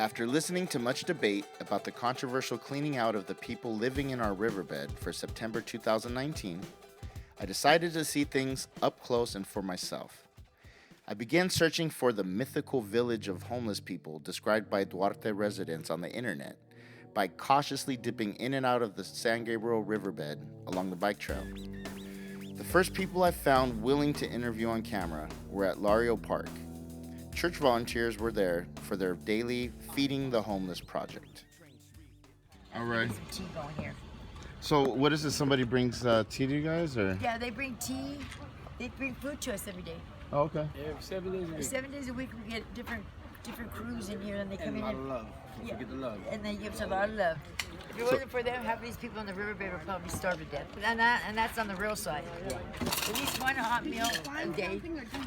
After listening to much debate about the controversial cleaning out of the people living in our riverbed for September 2019, I decided to see things up close and for myself. I began searching for the mythical village of homeless people described by Duarte residents on the internet by cautiously dipping in and out of the San Gabriel Riverbed along the bike trail. The first people I found willing to interview on camera were at Lario Park. Church volunteers were there for their daily Feeding the Homeless project. All right. Some tea going here. So what is this? Somebody brings tea to you guys, or? Yeah, they bring tea. They bring food to us every day. Oh, okay. Yeah, 7 days a week. 7 days a week we get different crews in here, and they come in. A lot of love. Don't forget the love. And they give us a lot of love. If it wasn't for them, half these people in the riverbed would probably starve to death. And that's on the real side. At least one hot meal a day.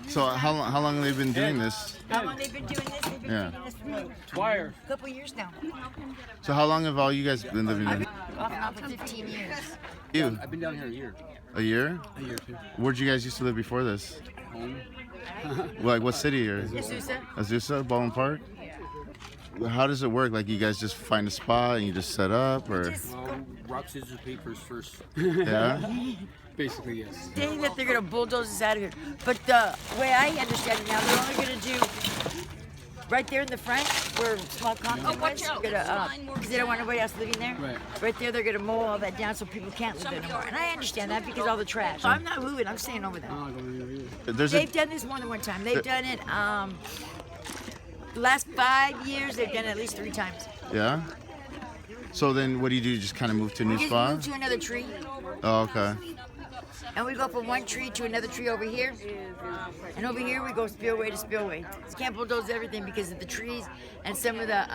So how long have they been doing this? How long they've been doing this? They've been doing this for Twire. a couple years now. So how long have all you guys been living I've in? been off and on for 15 years. You? I've been down here a year. A year? A year too. Where'd you guys used to live before this? Home. Like what city? Or? Azusa. Azusa, Baldwin Park? How does it work? Like you guys just find a spot and you just set up, or? Well, rock, scissors, papers first. Yeah? Basically, yes. Saying that they're going to bulldoze us out of here. But the way I understand it now, they're only going to do right there in the front where small Compton was. Because they don't want nobody else living there. Right there, they're going to mow all that down so people can't live there anymore. And I understand that because all the trash. So I'm not moving. I'm staying over there. They've done this more than one time. They've done it the last 5 years. They've done it at least 3 times. Yeah? So then what do? You just kind of move to a new We just spot? move to another tree. Oh, okay. And we go from one tree to another tree over here. And over here we go spillway to spillway. You can't bulldoze everything because of the trees and some of the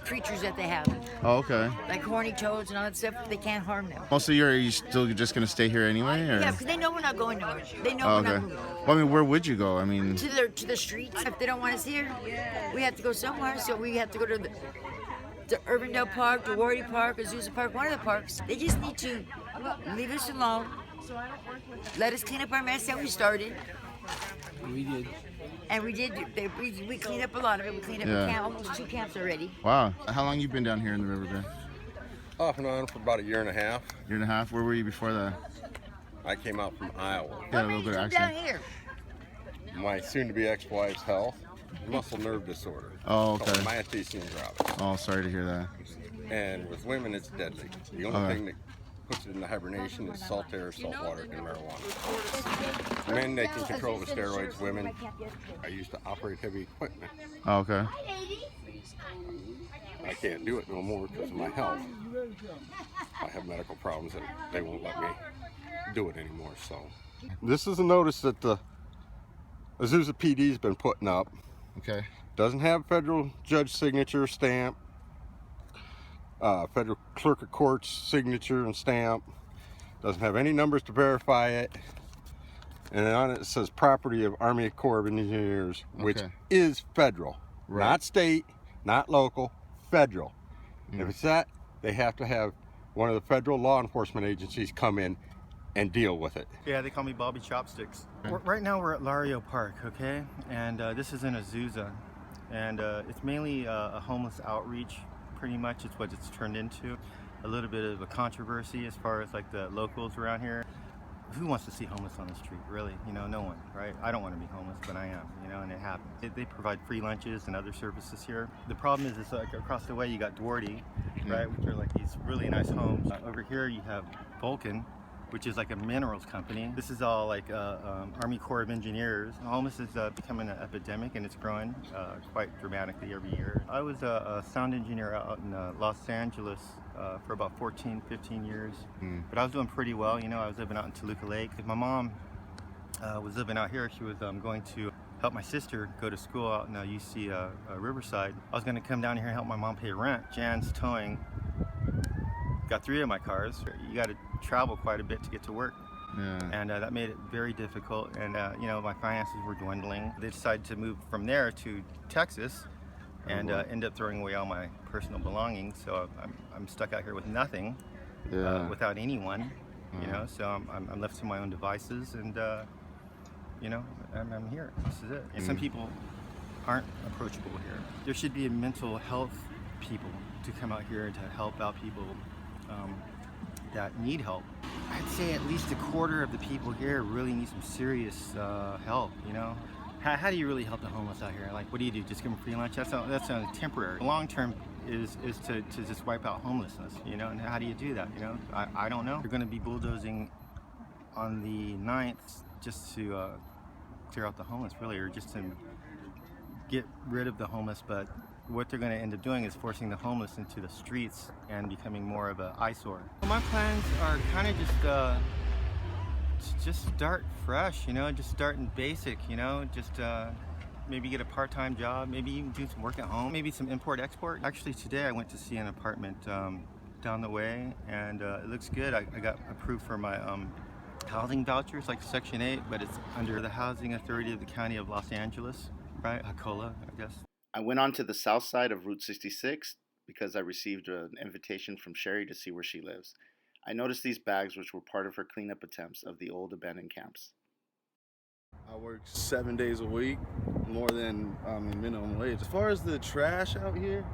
creatures that they have. Oh, okay. Like horny toads and all that stuff, they can't harm them. Also, are you still just going to stay here anyway? Or? Yeah, because they know we're not going nowhere. They know Oh, we're okay. not moving. Well, I mean, where would you go? I mean... To the streets. If they don't want us here, we have to go somewhere. So we have to go to the Urbandale Park, Duarte Park, Azusa Park, one of the parks. They just need to leave us alone. Let us clean up our mess that we started. We did. And we did. We cleaned up a lot of it. We cleaned up almost 2 camps already. Wow. How long you been down here in the riverbed? Off and on for about a year and a half. Year and a half? Where were you before that? I came out from Iowa. Got a little bit of down accent. here. My soon-to-be ex-wife's health, muscle nerve disorder. Oh, okay. Called myasthenia gravis. Oh, sorry to hear that. And with women, it's deadly. The only thing that puts it into hibernation is salt air, salt water, and marijuana. Men, they can control the steroids. Women, I used to operate heavy equipment. Oh, okay. I can't do it no more because of my health. I have medical problems that they won't let me do it anymore. So this is a notice that the Azusa PD's been putting up. Okay. Doesn't have federal judge signature stamp, federal clerk of court's signature and stamp. Doesn't have any numbers to verify it. And on it says property of Army Corps of Engineers, which is federal, not state, not local, federal. If it's that, they have to have one of the federal law enforcement agencies come in and deal with it. Yeah, they call me Bobby Chopsticks. Right now we're at Lario Park, okay? And this is in Azusa. And it's mainly a homeless outreach, pretty much. It's what it's turned into. A little bit of a controversy as far as like the locals around here. Who wants to see homeless on the street, really? You know, no one, right? I don't want to be homeless, but I am, you know, and it happens. They provide free lunches and other services here. The problem is like across the way you got Duarte, right, which are like these really nice homes. Over here you have Vulcan, which is like a minerals company. This is all like Army Corps of Engineers. Homeless is becoming an epidemic, and it's growing quite dramatically every year. I was a sound engineer out in Los Angeles for about 15 years. But I was doing pretty well, you know. I was living out in Toluca Lake. My mom was living out here. She was going to help my sister go to school out in UC Riverside. I was going to come down here and help my mom pay rent. Jan's Towing got 3 of my cars. You got to travel quite a bit to get to work. And that made it very difficult, and you know, my finances were dwindling. They decided to move from there to Texas and end up throwing away all my personal belongings. So I'm stuck out here with nothing, without anyone, you know. So I'm left to my own devices, and you know, I'm here. This is it. And some people aren't approachable here. There should be a mental health people to come out here to help out people that need help. I'd say at least a quarter of the people here really need some serious help, you know? How do you really help the homeless out here? Like, what do you do? Just give them free lunch? That's temporary. Long term is to just wipe out homelessness, you know? And how do you do that, you know? I don't know. They're going to be bulldozing on the 9th just to clear out the homeless, really, or just to get rid of the homeless. But what they're going to end up doing is forcing the homeless into the streets and becoming more of an eyesore. My plans are kind of just start fresh, you know, just starting basic, you know, just maybe get a part-time job, maybe even do some work at home, maybe some import-export. Actually, today I went to see an apartment down the way, and it looks good. I got approved for my housing vouchers, like Section 8, but it's under the Housing Authority of the County of Los Angeles, right? HACOLA, I guess. I went on to the south side of Route 66 because I received an invitation from Sherry to see where she lives. I noticed these bags, which were part of her cleanup attempts of the old abandoned camps. I work 7 days a week, more than minimum wage. As far as the trash out here,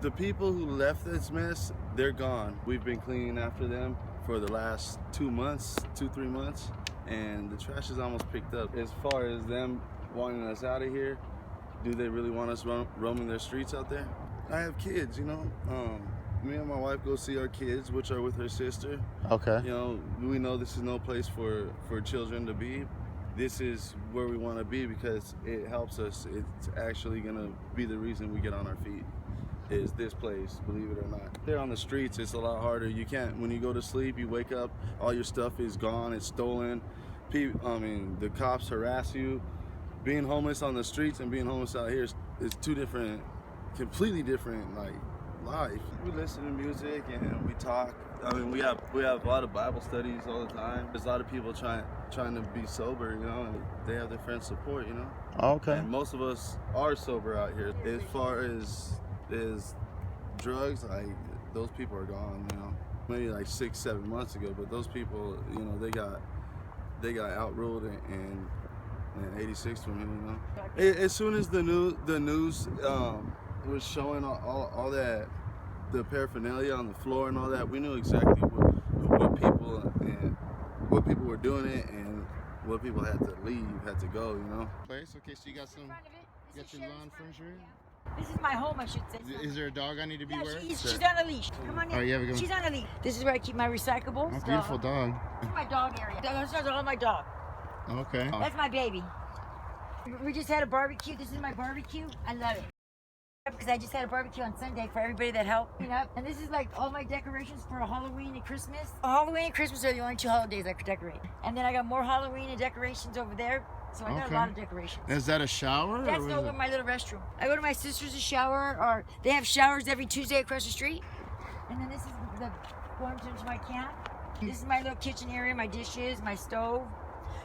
the people who left this mess, they're gone. We've been cleaning after them for the last 2 months, 3 months, and the trash is almost picked up. As far as them wanting us out of here, do they really want us roaming their streets out there? I have kids, you know. Me and my wife go see our kids, which are with her sister. Okay. You know, we know this is no place for children to be. This is where we want to be because it helps us. It's actually going to be the reason we get on our feet, is this place, believe it or not. There on the streets, it's a lot harder. You can't, when you go to sleep, you wake up, all your stuff is gone, it's stolen. The cops harass you. Being homeless on the streets and being homeless out here is two different, completely different, like, life. We listen to music and we talk. We have a lot of Bible studies all the time. There's a lot of people trying to be sober, you know, and they have their friends' support, you know. Okay. And most of us are sober out here. As far as drugs, like, those people are gone, you know. Maybe like 6-7 months ago, but those people, you know, they got outruled and 86 from him, you know. As soon as the news was showing all that, the paraphernalia on the floor and all that, we knew exactly what people were doing it and what people had to leave, had to go, you know. Place. Okay, so you got your lawn furniture. This is my home, I should say. Is there a dog I need to be Yeah, aware of? she's on a leash. Come on in. All right, you have a good one. She's on a leash. This is where I keep my recyclables. Oh, beautiful dog. This is my dog area. Those are all my dog. Okay. That's my baby. We just had a barbecue. This is my barbecue. I love it. Because I just had a barbecue on Sunday for everybody that helped. And this is like all my decorations for Halloween and Christmas. Halloween and Christmas are the only 2 holidays I could decorate. And then I got more Halloween and decorations over there. So I got a lot of decorations. Is that a shower? That's over my little restroom. I go to my sister's to shower, or they have showers every Tuesday across the street. And then this is the going into my camp. This is my little kitchen area, my dishes, my stove.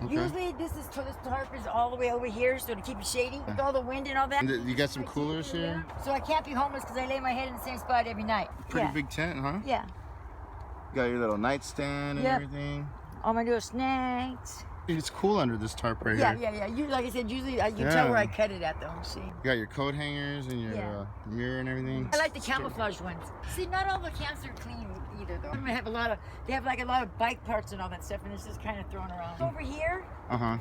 Okay. Usually this tarp is all the way over here, so to keep it shady with all the wind and all that. And you got some coolers here? So I can't be homeless because I lay my head in the same spot every night. Pretty big tent, huh? Yeah. You got your little nightstand and everything. All my little snacks. It's cool under this tarp right here. Yeah. Like I said, usually you tell where I cut it at though. See. You got your coat hangers and your mirror and everything. I like the camouflage ones. See, not all the camps are clean either though. They have a lot of bike parts and all that stuff, and it's just kind of thrown around. Over here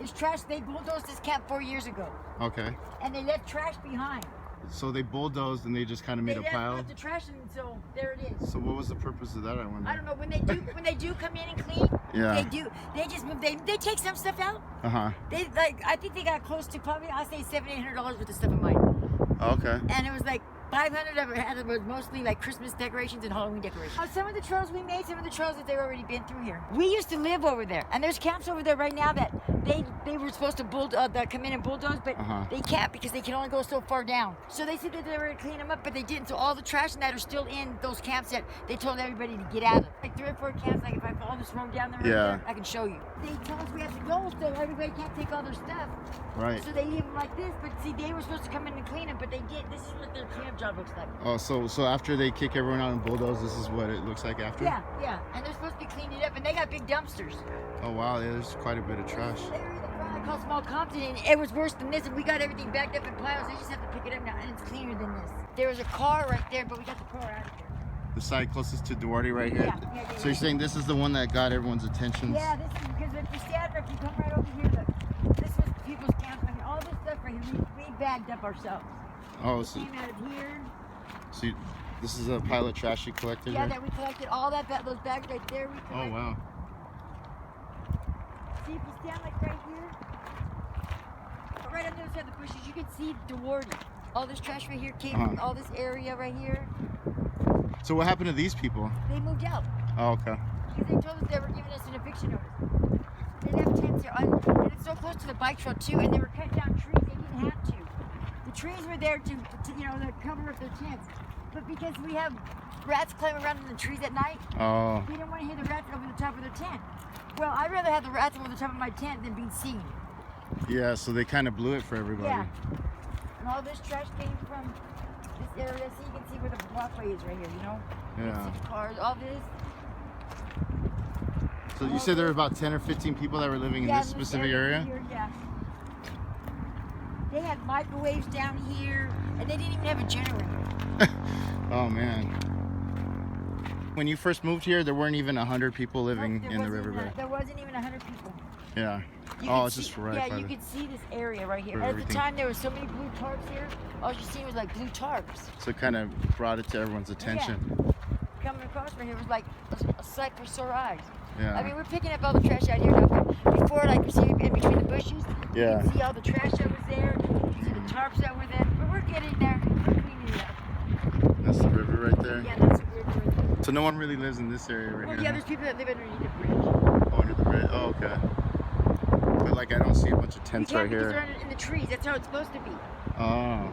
is trash. They bulldozed this camp 4 years ago. Okay. And they left trash behind. So they bulldozed and they just kind of made a pile. They left the trash, and so there it is. So what was the purpose of that? I wonder. I don't know. When they do come in and clean, they just move. They take some stuff out. They I think they got close to probably I'll say $700-800 worth of stuff of mine. Okay. And it was like 500 of it was mostly like Christmas decorations and Halloween decorations. Some of the trails we made, some of the trails that they've already been through here. We used to live over there, and there's camps over there right now that they were supposed to come in and bulldoze, but they can't because they can only go so far down. So they said that they were going to clean them up, but they didn't. So all the trash and that are still in those camps that they told everybody to get out of. Like 3 or 4 camps, like if I follow this road down the road there, I can show you. They tell us we have to go, so everybody can't take all their stuff. Right. So they leave them like this, but see, they were supposed to come in and clean them, but they didn't. This is what their cleanup job looks like. Oh, so after they kick everyone out and bulldoze, this is what it looks like after? Yeah. And they're supposed to be cleaning it up, and they got big dumpsters. Oh, wow, there's quite a bit of trash. called Small Compton, and it was worse than this, and we got everything backed up in piles. They just have to pick it up now, and it's cleaner than this. There was a car right there, but we got the car out of there. The side closest to Duarte right here? Yeah. So you're saying this is the one that got everyone's attention? Yeah, this is because if you stand up, you come right over here, look. This was people's camp. I mean, all this stuff right here, we bagged up ourselves. Oh, We so, came out of here. so this is a pile of trash you collected? Yeah, right? that we collected all that, those bags right there. We Oh, collected. wow. See, if you stand like right here, right on the other side of the bushes, you can see Duarte. All this trash right here came from all this area right here. So what happened to these people? They moved out. Oh, okay. Because they told us they were giving us an eviction notice. They didn't have tents here. And it's so close to the bike trail too, and they were cutting down trees. They didn't have to. The trees were there to cover up their tents. But because we have rats climbing around in the trees at night, we didn't want to hear the rats over the top of their tent. Well, I'd rather have the rats over the top of my tent than being seen. Yeah, so they kind of blew it for everybody. Yeah. And all this trash came from this area, so you can see where the walkway is right here, you know? Yeah. 6 cars, all this. So you said there were about 10 or 15 people that were living in this specific area? Here, yeah. They had microwaves down here, and they didn't even have a generator. Oh, man. When you first moved here, there weren't even 100 people living There in the wasn't riverbed. There wasn't even 100 people. Yeah. You Oh, could it's see- just right Yeah, by you the... could see this area right here. for At the everything. time, there were so many blue tarps here. All you see was like blue tarps. So it kind of brought it to everyone's attention. Coming across right here was like a sight for sore eyes. Yeah. I mean, we're picking up all the trash out here now. Before, like, you see in between the bushes, Yeah. you can see all the trash that was there. You see the tarps that were there. But we're getting there. We're cleaning it up. That's the river right there. Yeah, that's what we're doing. So no one really lives in this area right Well, here. yeah, huh? there's people that live underneath the bridge. Oh, under the bridge. Oh, okay. But like, I don't see a bunch of You tents can't right because here. they're in the trees. That's how it's supposed to be. Oh.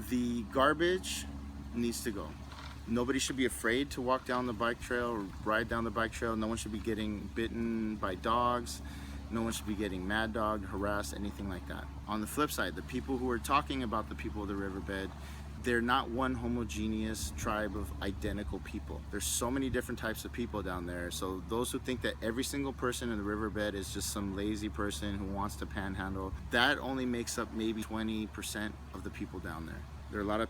The garbage needs to go. Nobody should be afraid to walk down the bike trail or ride down the bike trail. No one should be getting bitten by dogs. No one should be getting mad dogged, harassed, anything like that. On the flip side, the people who are talking about the people of the riverbed, they're not one homogeneous tribe of identical people. There's so many different types of people down there. So those who think that every single person in the riverbed is just some lazy person who wants to panhandle, that only makes up maybe 20% of the people down there. There are a lot of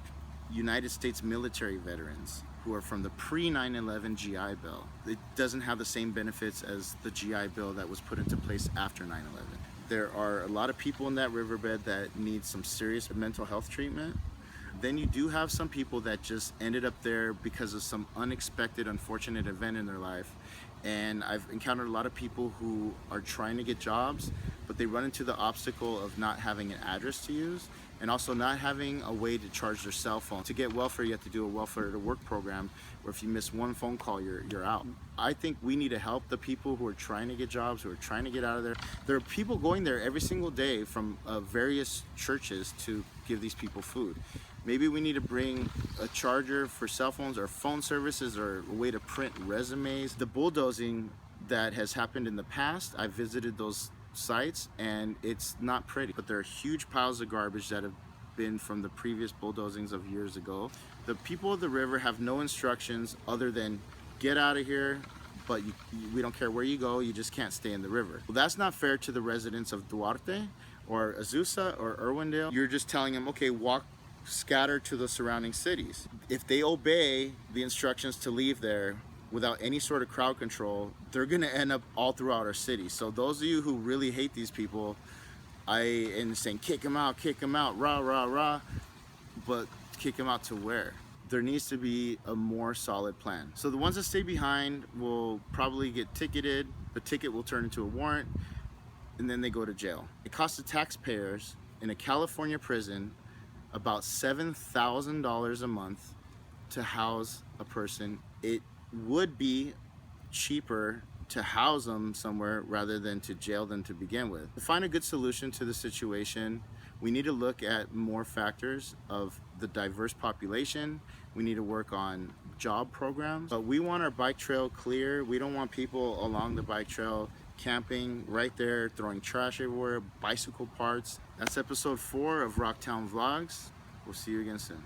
United States military veterans who are from the pre-9/11 GI Bill. It doesn't have the same benefits as the GI Bill that was put into place after 9/11. There are a lot of people in that riverbed that need some serious mental health treatment. Then you do have some people that just ended up there because of some unexpected, unfortunate event in their life. And I've encountered a lot of people who are trying to get jobs, but they run into the obstacle of not having an address to use and also not having a way to charge their cell phone. To get welfare, you have to do a welfare to work program where if you miss one phone call, you're out. I think we need to help the people who are trying to get jobs, who are trying to get out of there. There are people going there every single day from various churches to give these people food. Maybe we need to bring a charger for cell phones or phone services or a way to print resumes. The bulldozing that has happened in the past, I visited those sites and it's not pretty, but there are huge piles of garbage that have been from the previous bulldozings of years ago. The people of the river have no instructions other than get out of here, but we don't care where you go, you just can't stay in the river. Well, that's not fair to the residents of Duarte or Azusa or Irwindale. You're just telling them, okay, scatter to the surrounding cities. If they obey the instructions to leave there without any sort of crowd control, they're gonna end up all throughout our city. So those of you who really hate these people, I am saying kick them out, rah, rah, rah, but kick them out to where? There needs to be a more solid plan. So the ones that stay behind will probably get ticketed, the ticket will turn into a warrant, and then they go to jail. It costs the taxpayers in a California prison about $7,000 a month to house a person. It would be cheaper to house them somewhere rather than to jail them to begin with. To find a good solution to the situation, we need to look at more factors of the diverse population. We need to work on job programs, but we want our bike trail clear. We don't want people along the bike trail camping right there, throwing trash everywhere, bicycle parts. That's episode 4 of Rocktown Vlogs. We'll see you again soon.